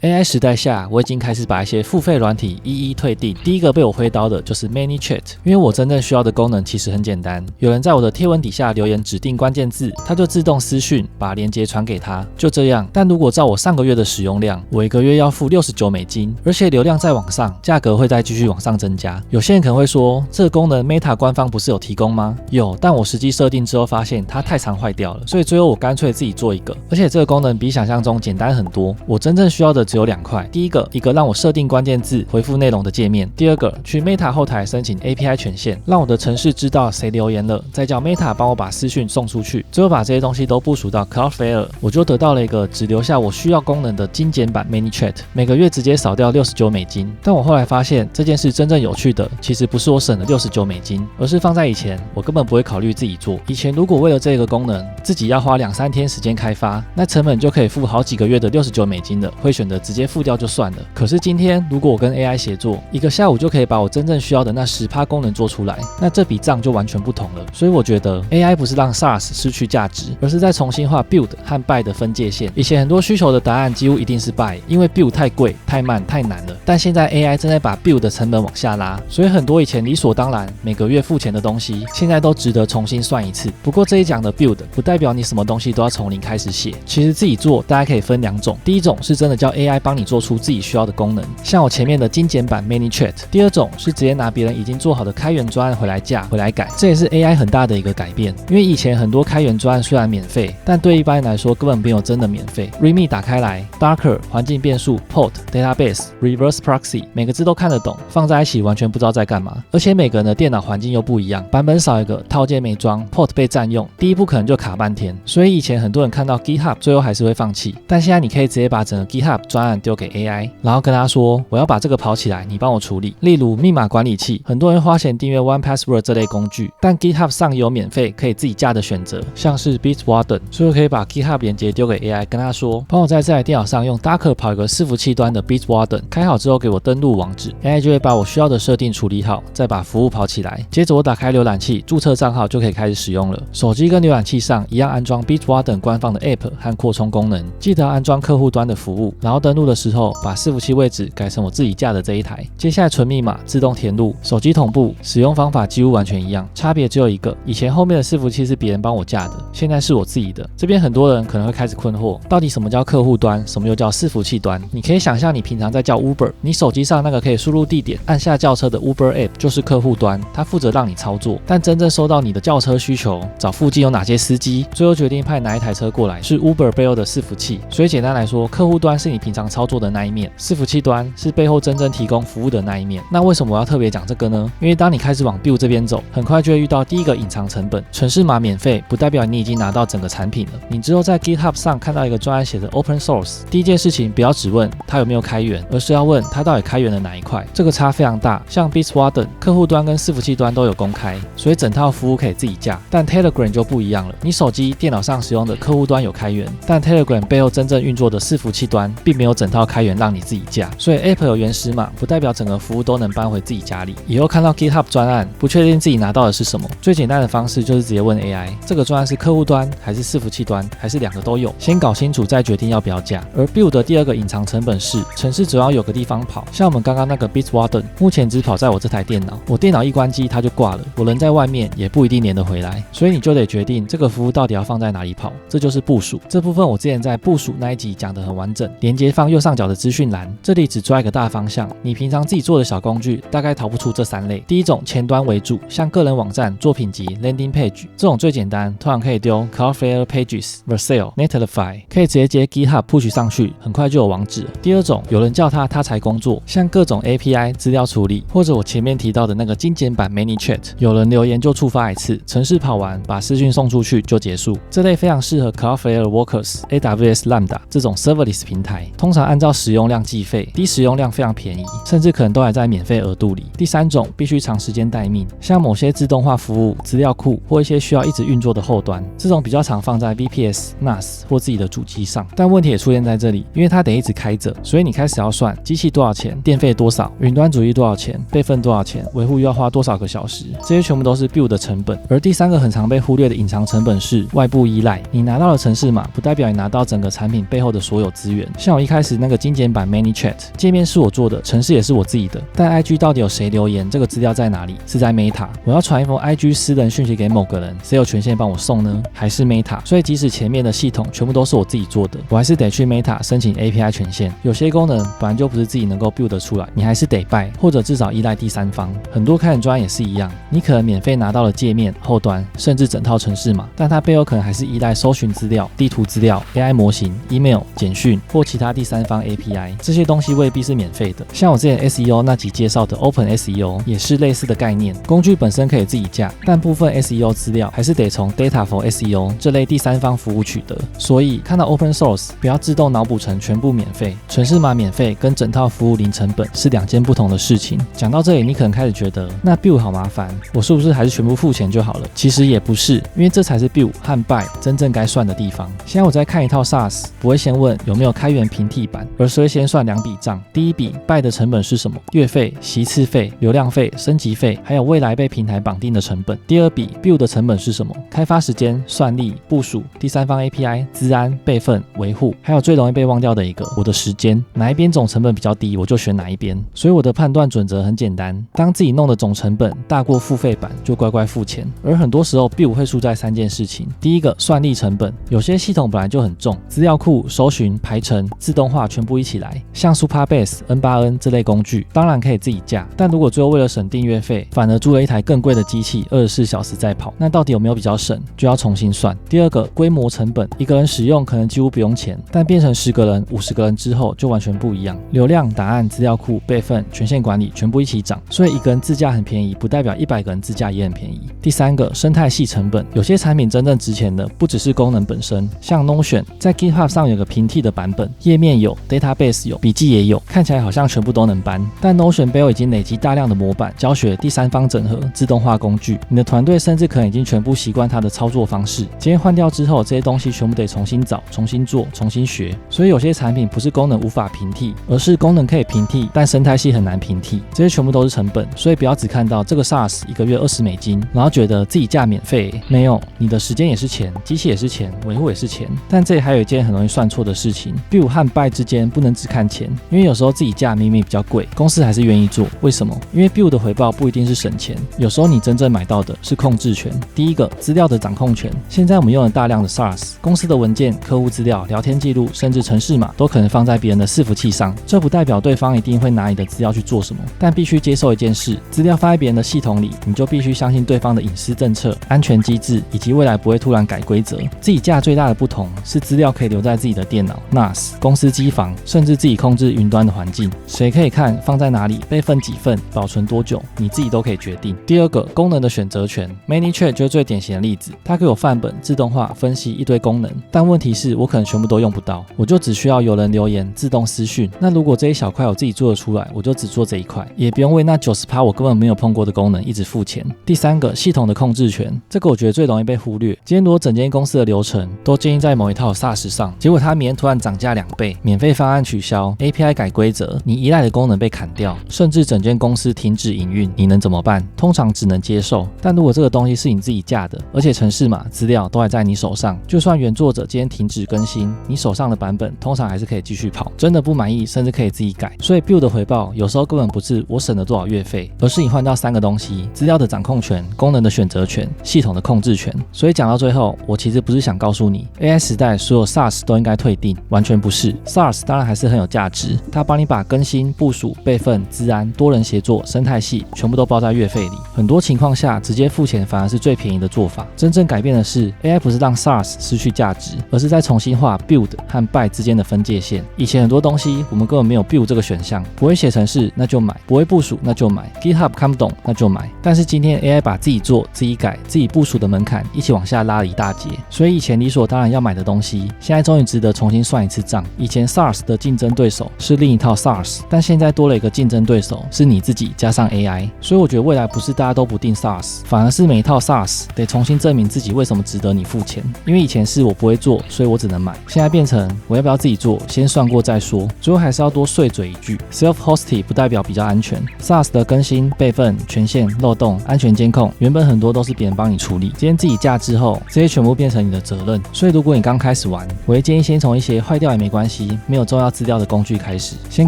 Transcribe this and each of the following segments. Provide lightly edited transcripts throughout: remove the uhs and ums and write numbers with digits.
AI 時代下，我已經開始把一些付費軟體一一退訂。第一個被我揮刀的就是 ManyChat， 因為我真正需要的功能其實很簡單，有人在我的貼文底下留言指定關鍵字，它就自動私訊把鏈接傳給他，就這樣。但如果照我上個月的使用量，我一個月要付$69，而且流量在往上，價格會再繼續往上增加。有些人可能會說，這個功能 Meta 官方不是有提供嗎？有，但我實際設定之後發現它太常壞掉了，所以最後我乾脆自己做一個。而且這個功能比想象中簡單很多，我真正需要的只有2塊。第一個讓我設定關鍵字回復內容的界面，第二個去 Meta 後台申請 API 權限，讓我的程式知道誰留言了，再叫 Meta 幫我把私訊送出去，最後把這些東西都部署到 Cloudflare， 我就得到了一個只留下我需要功能的精簡版 ManyChat， 每個月直接掃掉$69。但我後來發現這件事真正有趣的，其實不是我省了$69，而是放在以前我根本不會考慮自己做。以前如果為了這個功能自己要花2-3天時間開發，那成本就可以付好幾個月的$69了，會選擇直接付掉就算了。可是今天如果我跟 AI 協作，一個下午就可以把我真正需要的那10%功能做出來，那這筆賬就完全不同了。所以我覺得 AI 不是讓 SaaS 失去價值，而是在重新畫 build 和 buy 的分界線。以前很多需求的答案幾乎一定是 buy， 因為 build 太貴、太慢、太難了。但現在 AI 正在把 build 的成本往下拉，所以很多以前理所當然每個月付錢的東西，現在都值得重新算一次。不過這一講的 build 不代表你什麼東西都要從零開始寫，其實自己做大家可以分2種，第一種是真的叫 AI 幫你做出自己需要的功能，像我前面的精簡版 ManyChat。第二種是直接拿別人已經做好的開源專案回來架回來改，這也是 AI 很大的一個改變。因為以前很多開源專案虽然免費，但對一般人來說根本沒有真的免費。README 打開來 Docker 環境變數 Port Database Reverse Proxy 每個字都看得懂，放在一起完全不知道在幹嘛。而且每個人的電腦環境又不一樣，版本少一個，套件沒裝， Port 被占用，第一步可能就卡半天。所以以前很多人看到 GitHub 最後還是會放棄，但現在你可以直接把整個 GitHub 專案丟給 AI， 然後跟他說我要把這個跑起來，你幫我處理。例如密碼管理器，很多人花錢訂閱 1Password 這類工具，但 GitHub 上有免費可以自己架的選擇，像是 Bitwarden， 所以我可以把 GitHub 連結丟給 AI， 跟他說幫我在這台電腦上用 Docker 跑一個伺服器端的 Bitwarden， 開好之後給我登錄網址， AI 就會把我需要的設定處理好，再把服務跑起來。接着我打開瀏覽器，註冊賬號就可以開始使用了。手機跟瀏覽器上一樣安裝 Bitwarden 官方的 App 和擴充功能，記得要安裝客戶端的服務，然後登錄的時候把伺服器位置改成我自己架的這一台。接下來存密碼，自動填入，手機同步，使用方法幾乎完全一樣，差別只有一個，以前後面的伺服器是別人幫我架的，現在是我自己的。這邊很多人可能會開始困惑，到底什麼叫客戶端，什麼又叫伺服器端？你可以想象你平常在叫 Uber， 你手機上那個可以輸入地點、按下叫車的 Uber App 就是客戶端，它負責讓你操作，但真正收到你的叫車需求，找附近有哪些司機，最後決定派哪一台車過來，是 Uber 背後的伺服器。所以簡單來說，客戶端是你平常操作的那一面，伺服器端是背後真正提供服務的那一面。那為什麼我要特別講這個呢？因為當你開始往 build 這邊走，很快就會遇到第一個隱藏成本。程式碼免費不代表你已經拿到整個產品了。你之後在 GitHub 上看到一個專案寫的 Open Source， 第一件事情不要只問它有沒有開源，而是要問它到底開源了哪一塊。這個差非常大。像 Bitwarden 客戶端跟伺服器端都有公開，所以整套服務可以自己架。但 Telegram 就不一樣了，你手機、電腦上使用的客戶端有開源，但 Telegram 背後真正運作的伺服器端並沒有整套開源讓你自己架。所以 App 有原始碼不代表整個服務都能搬回自己家裡。以後看到 GitHub 專案，不確定自己拿到的是什麼，最簡單的方式就是直接問 AI， 這個專案是客戶端還是伺服器端，還是2個都有？先搞清楚再決定要不要架。而 Build 的第二個隱藏成本是，程式只要有個地方跑，像我們剛剛那個 Bitwarden， 目前只跑在我這台電腦，我電腦一關機它就掛了，我人在外面也不一定連得回來，所以你就得決定這個服務到底要放在哪裡跑，這就是部署。這部分我之前在部署那一集講得很完整，連結放右上角的資訊欄，這裡只抓一個大方向，你平常自己做的小工具大概逃不出這3類。第一種前端為主，像個人網站、作品集、landing page 這種最簡單，通常可以丟 Cloudflare Pages、Vercel、Netlify， 可以直接接 GitHub push 上去，很快就有網址了。第二種，有人叫它才工作，像各種 API 資料處理，或者我前面提到的那個精簡版 ManyChat， 有人留言就觸發一次，程式跑完把私訊送出去就結束。這類非常適合 Cloudflare Workers、AWS Lambda 這種 serverless 平台，通常按照使用量計費，低使用量非常便宜，甚至可能都還在免費額度裡。第三種必須長時間待命，像某些自動化服務、資料庫或一些需要一直運作的後端，這種比較常放在 VPS、NAS 或自己的主機上。但問題也出現在這裡，因為它得一直開着，所以你開始要算機器多少錢、電費多少、雲端主義多少錢、備份多少錢、維護又要花多少個小時，這些全部都是 build 的成本。而第三個很常被忽略的隱藏成本是外部依賴。你拿到了程式碼，不代表你拿到整個產品背後的所有資源。像我一開始那個精簡版 ManyChat， 界面是我做的，程式也是我自己的，但 IG 到底有誰留言，這個資料在哪裡？是在 Meta。我要傳一封 IG 私人訊息給某個人，誰有權限幫我送呢？還是 Meta？ 所以即使前面的系統全部都是我自己做的，我還是得去 Meta 申請 API 權限。有些功能本來就不是自己能夠 build 得出來，你還是得拜，或者至少依賴第三方。很多開源專案也是一樣，你可能免費拿到了界面、後端，甚至整套程式碼，但它背後可能還是依賴搜尋資料、地圖資料、AI 模型、email、簡訊或其他第三方 API。這些東西未必是免費的。像我之前 SEO 那集介紹的 Open SEO 也是類似的概念，工具本身可以自己架，但部分 SEO 資料還是得從 Data for SEO 這類第三方服務取得。所以看到 Open Source 不要自動腦補成全部免費，程式碼免費跟整套服務零成本是兩件不同的事情。講到這裡，你可能開始覺得那 build 好麻煩，我是不是還是全部付錢就好了？其實也不是，因為這才是 build 和 buy 真正該算的地方。現在我在看一套 SaaS， 不會先問有沒有開源平替版，而是會先算兩筆賬。第一筆 buy 的成本是什麼？月費、席次費、流量費、升級費，還有未來被平台綁定的成本。第二筆 build 的成本是什麼？開發時間、算力、部署、第三方 API、資安、備份、維護，還有最容易被忘掉的一個，我的時間。哪一邊總成本比較低，我就選哪一邊。所以我的判斷準則很簡單，當自己弄的總成本大過付費版，就乖乖付錢。而很多時候 build 會輸在三件事情。第一個，算力成本，有些系統本來就很重，資料庫、搜尋、排程、自動化全部一起來，像 Supabase、N8N 這類工具，當然可以自己架，但如果最後為了省訂閱費，反而租了一台更貴的機器，24小時在跑，那到底有沒有比較省，就要重新算。第二個，規模成本，一個人使用可能幾乎不用錢，但變成10個人、50個人之後就完全不一樣，流量、檔案、資料庫、備份、權限管理全部一起漲，所以一個人自駕很便宜，不代表100個人自駕也很便宜。第三個，生態系成本，有些產品真正值錢的不只是功能本身，像 Notion 在 GitHub 上有個平替的版本，頁面有 ，Database 有，筆記也有，看起來好像全部都能搬，但 Notion 背後已經累積大量的模板、教學、第三方整合、自動化工具，你的團隊甚至可能已經全部習慣它的操作方式。今天換掉之後，這些東西全部得重新找、重新做、重新學。所以有些產品不是功能無法平替，而是功能可以平替，但生態系很難平替。這些全部都是成本，所以不要只看到這個 SaaS 一個月$20，然後覺得自己架免費。沒有，你的時間也是錢，機器也是錢，維護也是錢。但這裡還有一件很容易算錯的事情 ，build 和 buy 之間不能只看錢，因為有時候自己架明明比較貴，公司還是願意做。為什麼？因為 build 的回報不一定是省錢，有時候你真正買到的是控制權。第一個，資料的掌控權。現在我們用了大量的 SaaS， 公司的文件、客戶資料、聊天記錄，甚至程式碼都可能放在別人的伺服器上。這不代表對方一定會拿你的資料去做什麼，但必須接受一件事：資料放在別人的系統裡，你就必須相信對方的隱私政策、安全機制，以及未來不會突然改規則。自己架最大的不同是資料可以留在自己的電腦、NAS、公司機房，甚至自己控制雲端的環境。誰可以看，放在哪裡，備份幾份，保存多久，你自己都可以決定。第二個，功能的選擇權。ManyChat 就是最典型的例子，它給我範本、自動化分析一堆功能，但問題是我可能全部都用不到，我就只需要有人留言、自動私訊。那如果這一小塊我自己做得出來，我就只做這一塊，也不用為那90%我根本沒有碰過的功能一直付錢。第三個，系統的控制權，這個我覺得最容易被忽略。今天如果整間公司的流程都建立在某一套 SaaS 上，結果它明天突然漲價2倍，免費方案取消， API 改規則，你依賴的功能被砍掉，甚至整間公司停止營運，你能怎麼辦？通常只能接受。但如果這個東西是你自己架的，而且程式碼、資料都還在你手上，就算原作者今天停止更新，你手上的版本通常還是可以繼續跑。真的不滿意，甚至可以自己改。所以 build 的回報有時候根本不是我省了多少月費，而是你換到3個東西：資料的掌控權、功能的選擇權、系統的控制權。所以講到最後，我其實不是想告訴你 AI 時代所有 SaaS 都應該退訂，完全不是。SaaS 當然還是很有價值，它幫你把更新、部署、備份、資安、多人協作、生態系全部都包在月費裡。很多情況下，直接付錢反而是最便宜的做法。真正改變的是 AI 不是讓 SaaS 失去價值，而是在重新畫 build 和 buy 之間的分界線。以前很多東西我們根本沒有 build 這個選項，不會寫程式那就買，不會部署那就買， GitHub 看不懂那就買。但是今天 AI 把自己做、自己改、自己部署的門檻一起往下拉了一大截，所以以前理所當然要買的東西，現在終於值得重新算一次賬。以前 SaaS 的競爭對手是另一套 SaaS， 但現在多了一個競爭對手，是你自己加上 AI。所以我覺得未來不是大家都不訂 SaaS， 反而是每一套 SaaS 得重新證明自己為什麼值得你付錢。因為以前是我不會做，所以我只能買，現在變成我要不要自己做，先算過再說。最後還是要多碎嘴一句 ，Self-hosted 不代表比較安全。SaaS 的更新、備份、權限、漏洞、安全監控，原本很多都是別人幫你處理，今天自己架之後，這些全部變成你的責任。所以如果你剛開始玩，我會建議先從一些壞掉也沒關係，期沒有重要資料的工具開始，先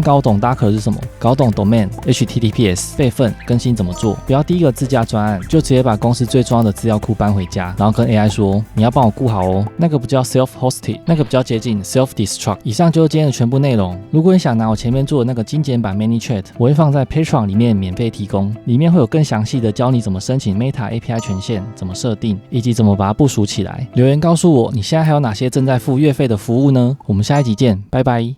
搞懂 Docker 是什麼，搞懂 Domain、HTTPS、備份、更新怎麼做，不要第一個自家專案就直接把公司最重要的資料庫搬回家，然後跟 AI 說你要幫我顧好哦，那個不叫 self-hosted， 那個比較接近 self-destruct。以上就是今天的全部內容。如果你想拿我前面做的那個精簡版 ManyChat， 我會放在 Patreon 裡面免費提供，裡面會有更詳細的教你怎麼申請 Meta API 權限，怎麼設定，以及怎麼把它部署起來。留言告訴我你現在還有哪些正在付月費的服務呢？我們下一集見，拜拜。